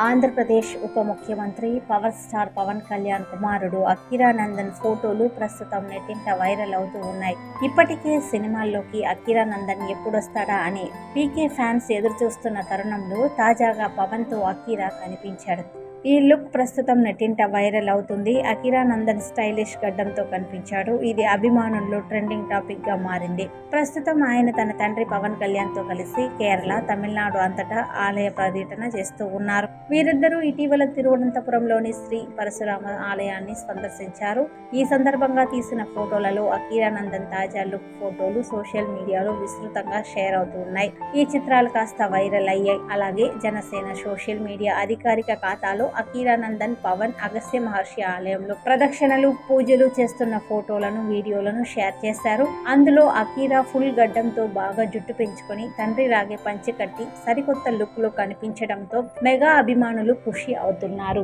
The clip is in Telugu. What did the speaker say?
ఆంధ్రప్రదేశ్ ఉప ముఖ్యమంత్రి పవర్ స్టార్ పవన్ కళ్యాణ్ కుమారుడు అఖీరానందన్ ఫోటోలు ప్రస్తుతం నెట్టింట వైరల్ అవుతూ ఉన్నాయి. ఇప్పటికే సినిమాల్లోకి అఖీరానందన్ ఎప్పుడొస్తాడా అని పీకే ఫ్యాన్స్ ఎదురుచూస్తున్న తరుణంలో తాజాగా పవన్ తో అఖీరా కనిపించాడు. ఈ లుక్ ప్రస్తుతం నెట్టింట వైరల్ అవుతుంది. అఖీరానందన్ స్టైలిష్ గడ్డంతో కనిపించాడు. ఇది అభిమానుల్లో ట్రెండింగ్ టాపిక్ గా మారింది. ప్రస్తుతం ఆయన తన తండ్రి పవన్ కళ్యాణ్ తో కలిసి కేరళ, తమిళనాడు అంతటా ఆలయ పర్యటన చేస్తూ ఉన్నారు. వీరిద్దరూ ఇటీవల తిరువనంతపురంలోని శ్రీ పరశురామ ఆలయాన్ని సందర్శించారు. ఈ సందర్భంగా తీసిన ఫోటోలలో అఖీరానందన్ తాజా లుక్ ఫోటోలు సోషల్ మీడియాలో విస్తృతంగా షేర్ అవుతూ ఉన్నాయి. ఈ చిత్రాలు కాస్త వైరల్ అయ్యాయి. అలాగే జనసేన సోషల్ మీడియా అధికారిక ఖాతాలో అఖీరానందన్ పవన్ అగస్త్య మహర్షి ఆలయంలో ప్రదక్షిణలు, పూజలు చేస్తున్న ఫోటోలను, వీడియోలను షేర్ చేశారు. అందులో అఖీరా ఫుల్ గడ్డంతో బాగా జుట్టు పెంచుకొని తండ్రి రాగే పంచె కట్టి సరికొత్త లుక్ లో కనిపించడంతో మెగా అభిమానులు ఖుషి అవుతున్నారు.